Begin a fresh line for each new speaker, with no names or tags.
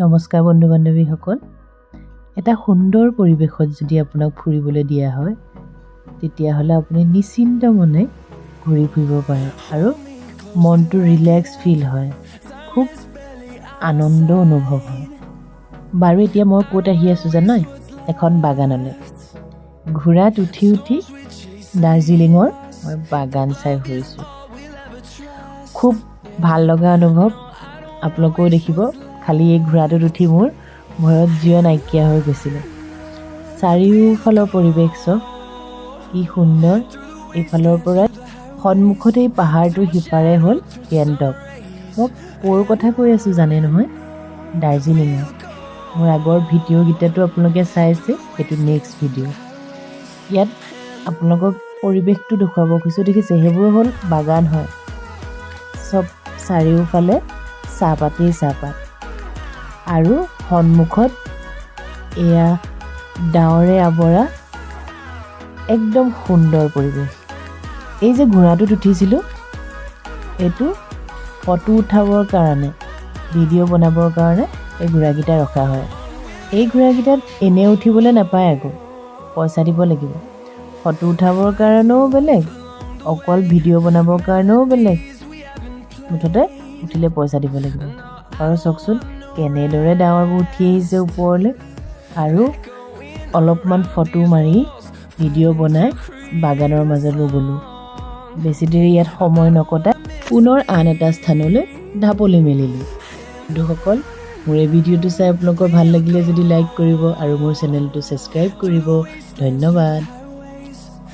নমস্কাৰ বন্ধু বান্ধৱীসকল এটা সুন্দৰ পৰিৱেশত যদি আপোনাক ফুৰিবলৈ দিয়া হয় তেতিয়াহ'লে আপুনি নিশ্চিন্ত মনে ঘূৰি ফুৰিব পাৰে আৰু মনটো ৰিলেক্স ফিল হয় খুব আনন্দ অনুভৱ হয় বাৰু এতিয়া মই ক'ত আহি আছোঁ জানো এখন বাগানলৈ ঘোঁৰাত উঠি দাৰ্জিলিঙৰ মই বাগান চাই ফুৰিছোঁ খুব ভাল লগা অনুভৱ আপোনালোকেও দেখিব খালি এই ঘোঁৰাটোত উঠি মোৰ ভয়ত জীৱ নাইকিয়া হৈ গৈছিলে চাৰিওফালৰ পৰিৱেশ চাওক কি সুন্দৰ এইফালৰ পৰা সন্মুখতেই পাহাৰটোৰ সিপাৰে হ'ল গেংটক মই ক'ৰ কথা কৈ আছোঁ জানে নহয় দাৰ্জিলিঙৰ মোৰ আগৰ ভিডিঅ'কেইটাতো আপোনালোকে চাইছে সেইটো নেক্সট ভিডিঅ' ইয়াত আপোনালোকক পৰিৱেশটো দেখুৱাব খুজিছোঁ দেখিছে সেইবোৰ হ'ল বাগান হয় চব চাৰিওফালে চাহপাতেই চাহপাত আৰু সন্মুখত এয়া ডাৱৰে আৱৰা একদম সুন্দৰ পৰিৱেশ এই যে ঘোঁৰাটোত উঠিছিলোঁ এইটো ফটো উঠাবৰ কাৰণে ভিডিঅ' বনাবৰ কাৰণে এই ঘোঁৰাকেইটা ৰখা হয় এই ঘোঁৰাকেইটাত এনে উঠিবলৈ নাপায় আকৌ পইচা দিব লাগিব ফটো উঠাবৰ কাৰণেও বেলেগ অকল ভিডিঅ' বনাবৰ কাৰণেও বেলেগ মুঠতে উঠিলে পইচা দিব লাগিব আৰু চাওকচোন কেনেদৰে ডাৱৰবোৰ উঠি আহিছে ওপৰলৈ আৰু অলপমান ফটো মাৰি ভিডিঅ' বনাই বাগানৰ মাজলৈ গ'লোঁ বেছি দেৰি ইয়াত সময় নকটাই পুনৰ আন এটা স্থানলৈ ঢাপলি মেলিলোঁ বন্ধুসকল মোৰ এই ভিডিঅ'টো চাই আপোনালোকৰ ভাল লাগিলে যদি লাইক কৰিব আৰু মোৰ চেনেলটো ছাবস্ক্ৰাইব কৰিব ধন্যবাদ